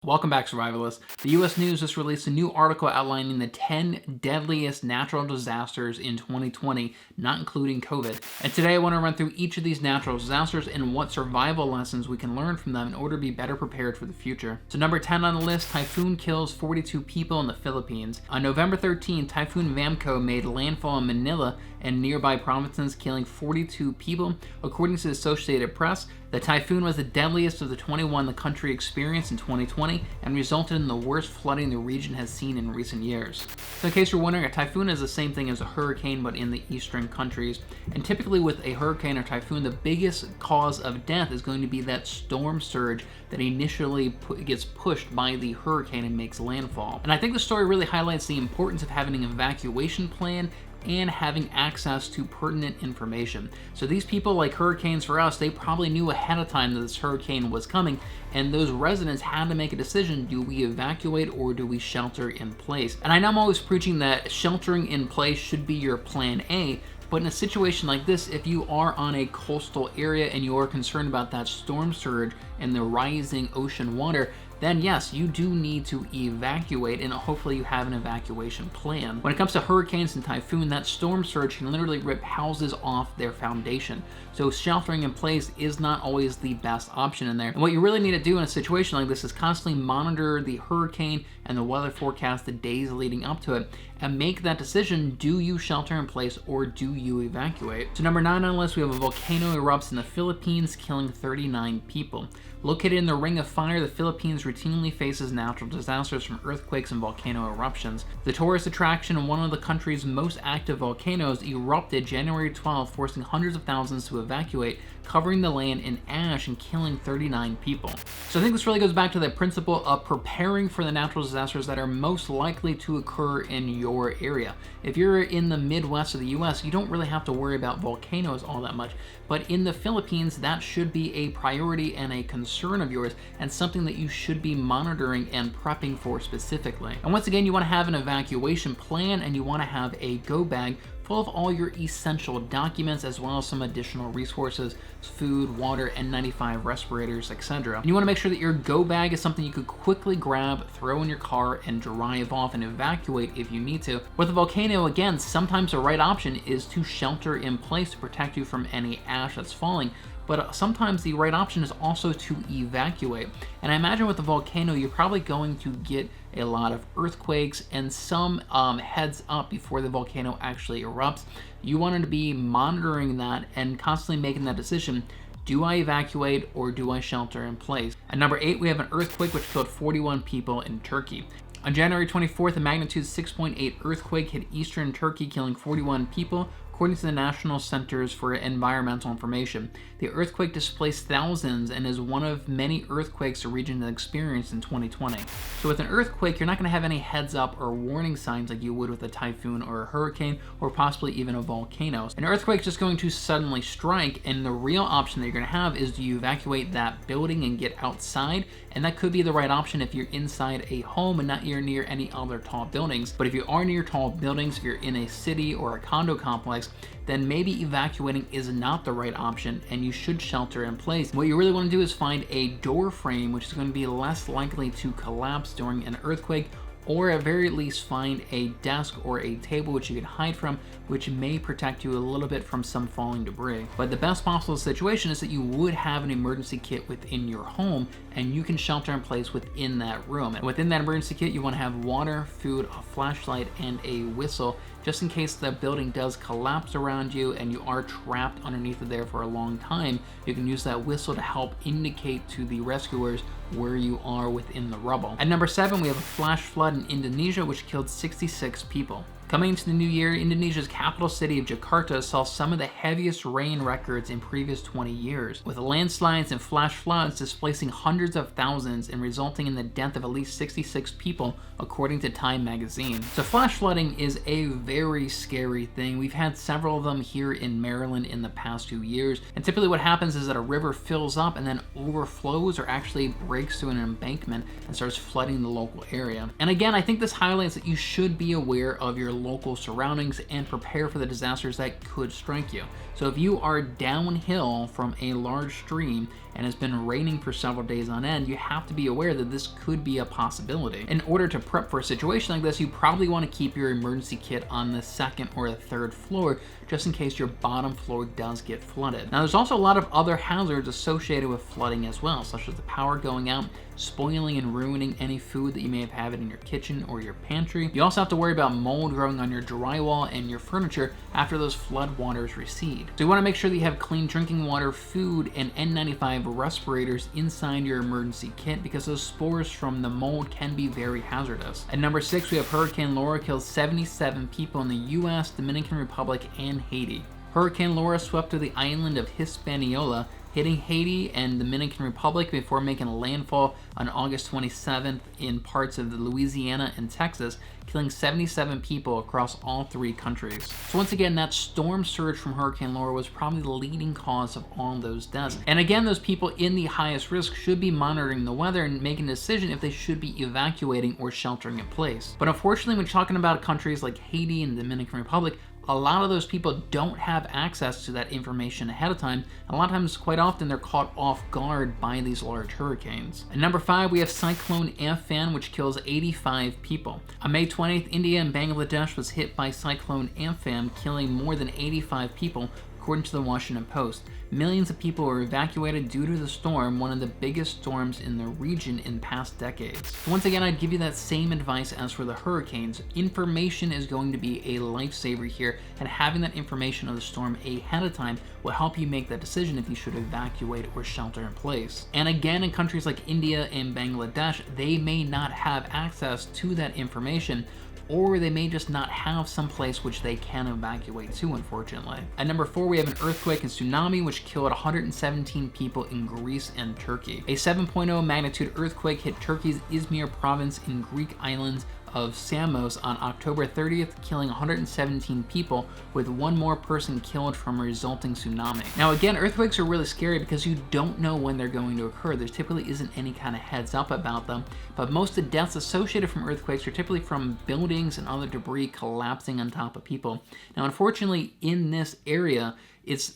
Welcome back, survivalists. The US News just released a new article outlining the 10 deadliest natural disasters in 2020, not including COVID. And today I want to run through each of these natural disasters and what survival lessons we can learn from them in order to be better prepared for the future. So number 10 on the list, typhoon kills 42 people in the Philippines. On November 13, Typhoon Vamco made landfall in Manila and nearby provinces, killing 42 people. According to the Associated Press, the typhoon was the deadliest of the 21 the country experienced in 2020 and resulted in the worst flooding the region has seen in recent years. So in case you're wondering, a typhoon is the same thing as a hurricane but in the eastern countries. And typically with a hurricane or typhoon, the biggest cause of death is going to be that storm surge that initially gets pushed by the hurricane and makes landfall. And I think the story really highlights the importance of having an evacuation plan and having access to pertinent information. So these people, like hurricanes for us, they probably knew ahead of time that this hurricane was coming, and those residents had to make a decision: do we evacuate or do we shelter in place? And I know I'm always preaching that sheltering in place should be your plan A, but in a situation like this, if you are on a coastal area and you are concerned about that storm surge and the rising ocean water, then yes, you do need to evacuate, and hopefully you have an evacuation plan. When it comes to hurricanes and typhoon, that storm surge can literally rip houses off their foundation. So sheltering in place is not always the best option in there. And what you really need to do in a situation like this is constantly monitor the hurricane and the weather forecast the days leading up to it, and make that decision: do you shelter in place or do you evacuate? So number 9 on the list, we have a volcano erupts in the Philippines, killing 39 people. Located in the Ring of Fire, the Philippines routinely faces natural disasters from earthquakes and volcano eruptions. The tourist attraction and one of the country's most active volcanoes erupted January 12, forcing hundreds of thousands to evacuate, covering the land in ash and killing 39 people. So I think this really goes back to the principle of preparing for the natural disasters that are most likely to occur in your area. If you're in the Midwest of the US, you don't really have to worry about volcanoes all that much, but in the Philippines, that should be a priority and a concern of yours, and something that you should be monitoring and prepping for specifically. And once again, you want to have an evacuation plan, and you want to have a go bag full of all your essential documents, as well as some additional resources, food, water, N95 respirators, etc. And you want to make sure that your go bag is something you could quickly grab, throw in your car, and drive off and evacuate if you need to. With a volcano, again, sometimes the right option is to shelter in place to protect you from any ash that's falling, but sometimes the right option is also to evacuate. And I imagine with the volcano, you're probably going to get a lot of earthquakes and some heads up before the volcano actually erupts. You want to be monitoring that and constantly making that decision: do I evacuate or do I shelter in place? At number 8, we have an earthquake which killed 41 people in Turkey. On January 24th, a magnitude 6.8 earthquake hit eastern Turkey, killing 41 people, according to the National Centers for Environmental Information. The earthquake displaced thousands and is one of many earthquakes the region has experienced in 2020. So with an earthquake, you're not going to have any heads up or warning signs like you would with a typhoon or a hurricane, or possibly even a volcano. An earthquake is just going to suddenly strike, and the real option that you're going to have is, do you evacuate that building and get outside? And that could be the right option if you're inside a home and not near any other tall buildings. But if you are near tall buildings, if you're in a city or a condo complex, then maybe evacuating is not the right option and you should shelter in place. What you really want to do is find a door frame which is going to be less likely to collapse during an earthquake, or at very least find a desk or a table which you can hide from, which may protect you a little bit from some falling debris. But the best possible situation is that you would have an emergency kit within your home, and you can shelter in place within that room. And within that emergency kit, you want to have water, food, a flashlight, and a whistle, just in case the building does collapse around you and you are trapped underneath of there for a long time. You can use that whistle to help indicate to the rescuers where you are within the rubble. At number 7, we have a flash flood in Indonesia which killed 66 people. Coming into the new year, Indonesia's capital city of Jakarta saw some of the heaviest rain records in previous 20 years, with landslides and flash floods displacing hundreds of thousands and resulting in the death of at least 66 people, according to Time magazine. So flash flooding is a very scary thing. We've had several of them here in Maryland in the past 2 years, and typically what happens is that a river fills up and then overflows or actually breaks through an embankment and starts flooding the local area. And again, I think this highlights that you should be aware of your local surroundings and prepare for the disasters that could strike you. So if you are downhill from a large stream and it's been raining for several days on end, you have to be aware that this could be a possibility. In order to prep for a situation like this, you probably want to keep your emergency kit on the second or the third floor, just in case your bottom floor does get flooded. Now, there's also a lot of other hazards associated with flooding as well, such as the power going out, spoiling and ruining any food that you may have had in your kitchen or your pantry. You also have to worry about mold growing on your drywall and your furniture after those flood waters recede. So you want to make sure that you have clean drinking water, food, and N95 respirators inside your emergency kit, because those spores from the mold can be very hazardous. At number 6, we have Hurricane Laura kills 77 people in the US, Dominican Republic, and Haiti. Hurricane Laura swept through the island of Hispaniola, hitting Haiti and Dominican Republic before making landfall on August 27th in parts of Louisiana and Texas, killing 77 people across all 3 countries. So once again, that storm surge from Hurricane Laura was probably the leading cause of all those deaths. And again, those people in the highest risk should be monitoring the weather and making a decision if they should be evacuating or sheltering in place. But unfortunately, when talking about countries like Haiti and Dominican Republic, a lot of those people don't have access to that information ahead of time. A lot of times, quite often, they're caught off guard by these large hurricanes. At number 5, we have Cyclone Amphan, which kills 85 people. On May 20th, India and Bangladesh was hit by Cyclone Amphan, killing more than 85 people, according to the Washington Post. Millions of people were evacuated due to the storm, one of the biggest storms in the region in past decades. Once again, I'd give you that same advice as for the hurricanes. Information is going to be a lifesaver here, and having that information of the storm ahead of time will help you make that decision if you should evacuate or shelter in place. And again, in countries like India and Bangladesh, they may not have access to that information, or they may just not have some place which they can evacuate to, unfortunately. At number 4, we have an earthquake and tsunami which killed 117 people in Greece and Turkey. A 7.0 magnitude earthquake hit Turkey's Izmir province in Greek islands of Samos on October 30th, killing 117 people, with one more person killed from a resulting tsunami. Now again, earthquakes are really scary because you don't know when they're going to occur. There typically isn't any kind of heads up about them, but most of the deaths associated from earthquakes are typically from buildings and other debris collapsing on top of people. Now unfortunately, in this area,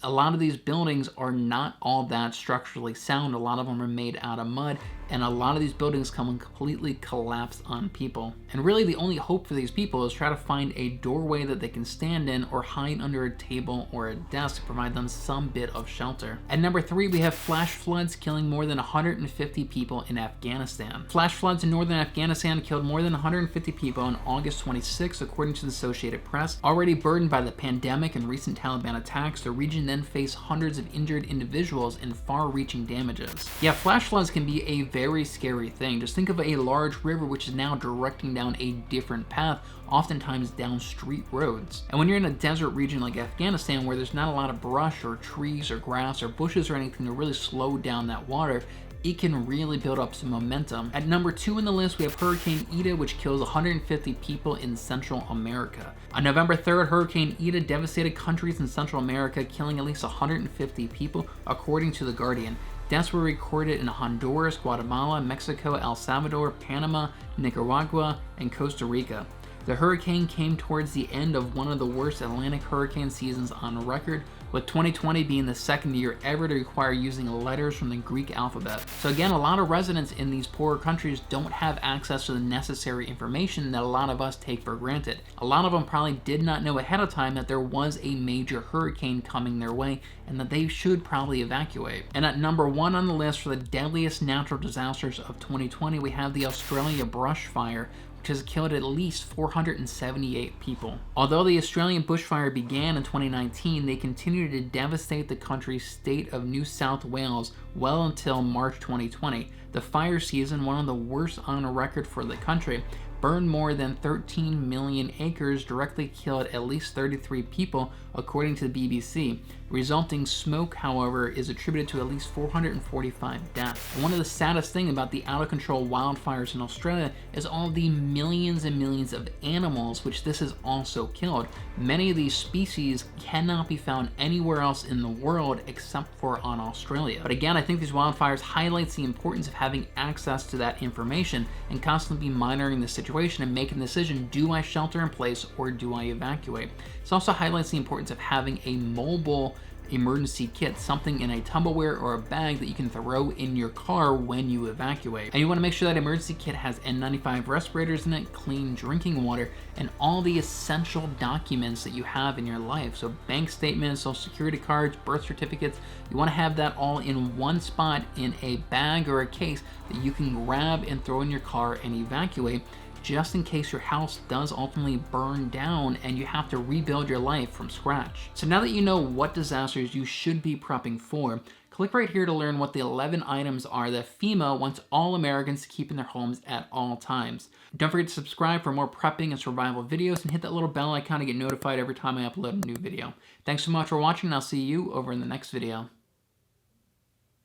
a lot of these buildings are not all that structurally sound. A lot of them are made out of mud, and a lot of these buildings come and completely collapse on people. And really the only hope for these people is try to find a doorway that they can stand in or hide under a table or a desk to provide them some bit of shelter. At number 3, we have flash floods killing more than 150 people in Afghanistan. Flash floods in northern Afghanistan killed more than 150 people on August 26, according to the Associated Press. Already burdened by the pandemic and recent Taliban attacks, the region then faced hundreds of injured individuals and far-reaching damages. Yeah, flash floods can be a very scary thing. Just think of a large river which is now directing down a different path, oftentimes down street roads. And when you're in a desert region like Afghanistan, where there's not a lot of brush or trees or grass or bushes or anything to really slow down that water, it can really build up some momentum. At number 2 in the list, we have Hurricane Ida, which kills 150 people in Central America. On November 3rd, Hurricane Ida devastated countries in Central America, killing at least 150 people, according to The Guardian. Deaths were recorded in Honduras, Guatemala, Mexico, El Salvador, Panama, Nicaragua, and Costa Rica. The hurricane came towards the end of one of the worst Atlantic hurricane seasons on record, with 2020 being the second year ever to require using letters from the Greek alphabet. So again, a lot of residents in these poorer countries don't have access to the necessary information that a lot of us take for granted. A lot of them probably did not know ahead of time that there was a major hurricane coming their way and that they should probably evacuate. And at number 1 on the list for the deadliest natural disasters of 2020, we have the Australia brush fire, which has killed at least 478 people. Although the Australian bushfire began in 2019, they continued to devastate the country's state of New South Wales well until March 2020. The fire season, one of the worst on record for the country, burned more than 13 million acres, directly killed at least 33 people, according to the BBC. Resulting smoke, however, is attributed to at least 445 deaths. And one of the saddest things about the out-of-control wildfires in Australia is all the millions and millions of animals which this has also killed. Many of these species cannot be found anywhere else in the world except for on Australia. But again, I think these wildfires highlights the importance of having having access to that information and constantly be monitoring the situation and making the decision, do I shelter in place or do I evacuate? This also highlights the importance of having a mobile emergency kit, something in a Tupperware or a bag that you can throw in your car when you evacuate. And you want to make sure that emergency kit has N95 respirators in it, clean drinking water, and all the essential documents that you have in your life. So bank statements, social security cards, birth certificates, you want to have that all in one spot in a bag or a case that you can grab and throw in your car and evacuate, just in case your house does ultimately burn down and you have to rebuild your life from scratch. So now that you know what disasters you should be prepping for, click right here to learn what the 11 items are that FEMA wants all Americans to keep in their homes at all times. Don't forget to subscribe for more prepping and survival videos and hit that little bell icon to get notified every time I upload a new video. Thanks so much for watching, and I'll see you over in the next video.